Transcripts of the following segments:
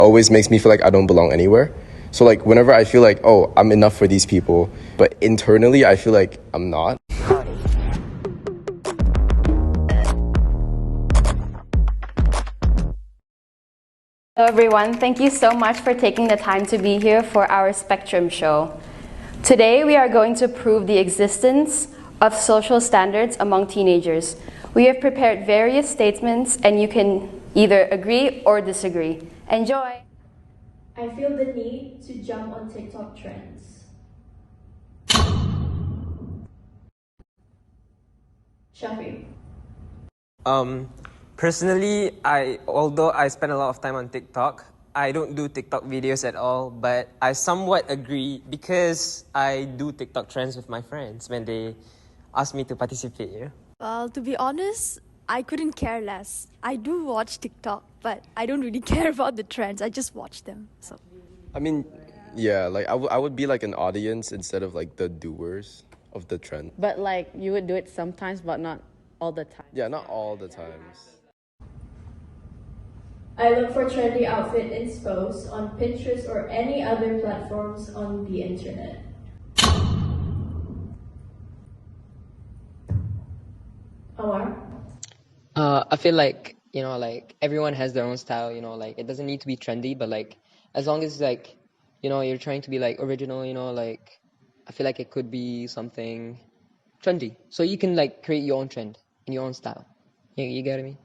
always makes me feel like I don't belong anywhere. So like whenever I feel like, oh, I'm enough for these people, but internally I feel like I'm not. Hello everyone, thank you so much for taking the time to be here for our Spectrum show. Today we are going to prove the existence of social standards among teenagers. We have prepared various statements and you can either agree or disagree. Enjoy! I feel the need to jump on TikTok trends. Shafi. Personally, although I spend a lot of time on TikTok, I don't do TikTok videos at all, but I somewhat agree because I do TikTok trends with my friends when they ask me to participate, you know? Well, to be honest, I couldn't care less. I do watch TikTok, but I don't really care about the trends. I just watch them. So I mean, yeah, like I would be like an audience instead of like the doers of the trend. But like you would do it sometimes, but not all the time. Yeah, not all the times. I look for trendy outfit inspos on Pinterest or any other platforms on the internet. Omar? I feel like, like everyone has their own style, like it doesn't need to be trendy, but like as long as like, you're trying to be like original, like I feel like it could be something trendy. So you can like create your own trend in your own style. You get what I mean?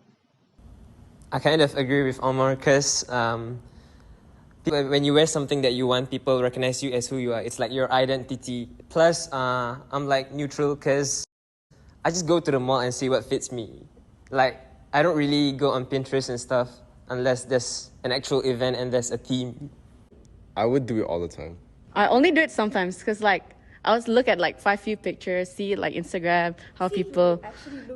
I kind of agree with Omar because when you wear something that you want, people recognize you as who you are. It's like your identity. Plus, I'm like neutral because I just go to the mall and see what fits me. Like, I don't really go on Pinterest and stuff unless there's an actual event and there's a theme. I would do it all the time. I only do it sometimes because like I always look at like 5 few pictures, see like Instagram, how people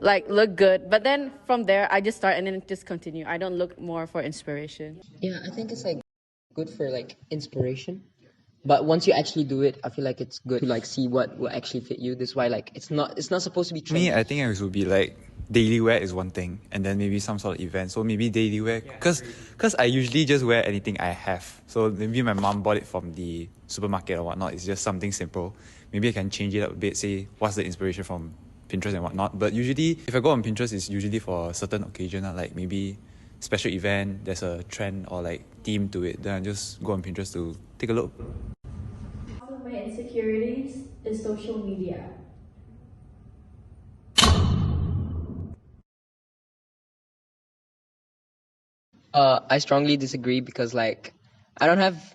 like look good. But then from there, I just start and then just continue. I don't look more for inspiration. Yeah, I think it's like good for like inspiration. But once you actually do it, I feel like it's good to like see what will actually fit you. That's why like it's not supposed to be trendy. Me, I think it would be like daily wear is one thing, and then maybe some sort of event. So maybe daily wear, because I usually just wear anything I have. So maybe my mom bought it from the supermarket or whatnot. It's just something simple. Maybe I can change it up a bit. Say what's the inspiration from Pinterest and whatnot. But usually, if I go on Pinterest, it's usually for a certain occasion, like maybe special event. There's a trend or like theme to it. Then I just go on Pinterest to take a look. One of my insecurities is social media. I strongly disagree because like I don't have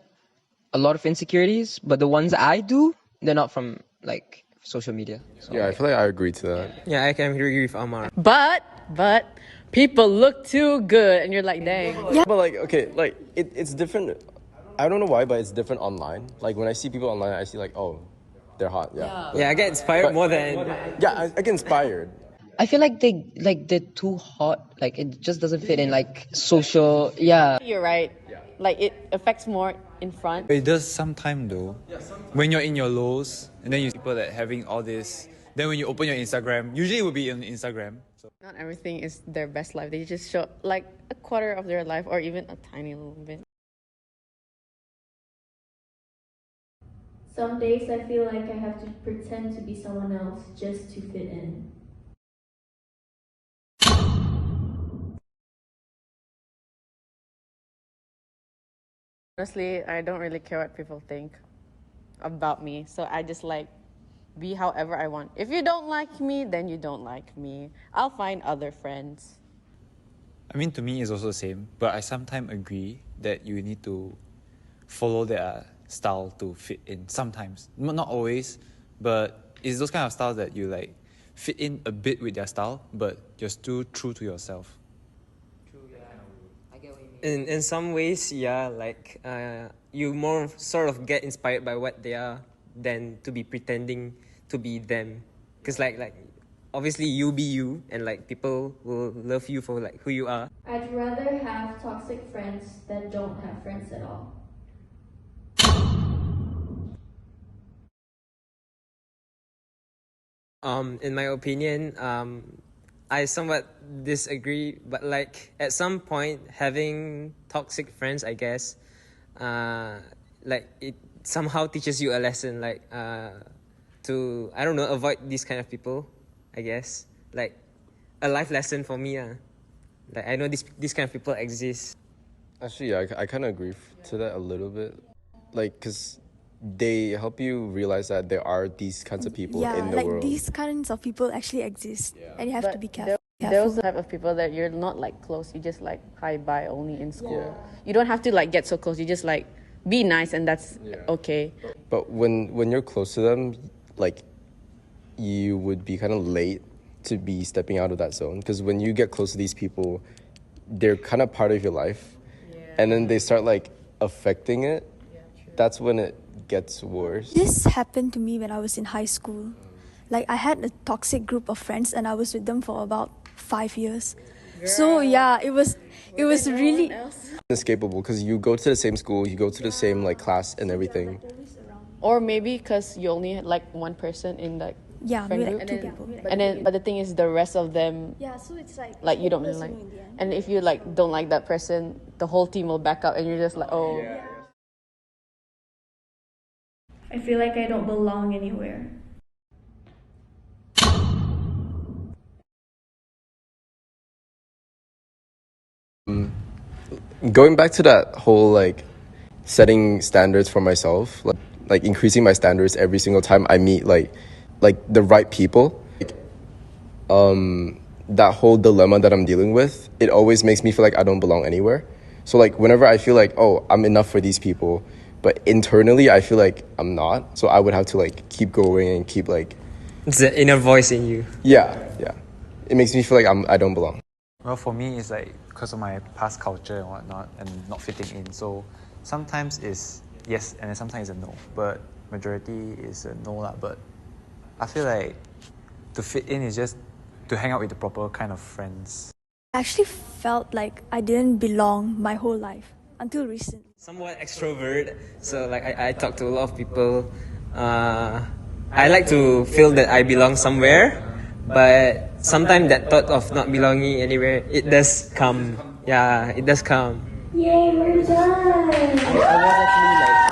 a lot of insecurities, but the ones I do, they're not from like social media. So, Yeah, I feel like I agree to that. Yeah, I can agree with Omar. But people look too good, and you're like, dang. Yeah. But like, okay, like it's different. I don't know why, but it's different online. Like when I see people online, I see like, oh, they're hot. Yeah. Yeah, I get inspired more than... Yeah, I get inspired. I feel like they're too hot. Like it just doesn't fit in like social. Yeah. You're right. Like it affects more in front. It does sometime though. When you're in your lows, and then you see people that having all this. Then when you open your Instagram, usually it will be on Instagram. So. Not everything is their best life. They just show like a quarter of their life or even a tiny little bit. Some days I feel like I have to pretend to be someone else just to fit in. Honestly, I don't really care what people think about me. So I just like be however I want. If you don't like me, then you don't like me. I'll find other friends. I mean, to me, it's also the same. But I sometimes agree that you need to follow their style to fit in. Sometimes, not always, but it's those kind of styles that you like fit in a bit with their style, but you're still true to yourself. In some ways, yeah, like you more sort of get inspired by what they are than to be pretending to be them. Because like obviously you be you, and like people will love you for like who you are. I'd rather have toxic friends than don't have friends at all. In my opinion, I somewhat disagree, but like at some point, having toxic friends, I guess, like it somehow teaches you a lesson, like to, I don't know, avoid these kind of people, I guess, like a life lesson for me. Like I know these kind of people exist. Actually, yeah, I kind of agree to that a little bit. Like, because they help you realize that there are these kinds of people Yeah, in the like world. these kinds of people actually exist, and you have to be careful. Those type of people that you're not like close. You just like hi bye only in school. You don't have to like get so close. You just like be nice and that's okay. But when you're close to them, like, you would be kind of late to be stepping out of that zone. Because when you get close to these people, they're kind of part of your life. And then they start like affecting it. That's when it gets worse. This happened to me when I was in high school. Like I had a toxic group of friends, and I was with them for about 5 years. So yeah, it was really Inescapable, because you go to the same school, you go to the same like class and everything. Or maybe because you only had like one person in like yeah, friend maybe group, like two people. and then but the thing is the rest of them Yeah, so it's like you don't really like, and if you like don't like that person, the whole team will back up, and you're just like oh. I feel like I don't belong anywhere. Going back to that whole like setting standards for myself, like increasing my standards every single time I meet like the right people. That whole dilemma that I'm dealing with, it always makes me feel like I don't belong anywhere. So like whenever I feel like, oh, I'm enough for these people, but internally I feel like I'm not. So I would have to like keep going and keep like, It's the inner voice in you. yeah. It makes me feel like I don't belong. Well, for me, it's like because of my past culture and whatnot, and not fitting in. So sometimes it's yes, and then sometimes it's a no. But majority is a no lah. But I feel like to fit in is just to hang out with the proper kind of friends. I actually felt like I didn't belong my whole life until recently. Somewhat extrovert, so like I talk to a lot of people. I like to feel that I belong somewhere, but sometimes that thought of not belonging anywhere, it does come. Yeah, it does come. Yay, we're done! I was actually like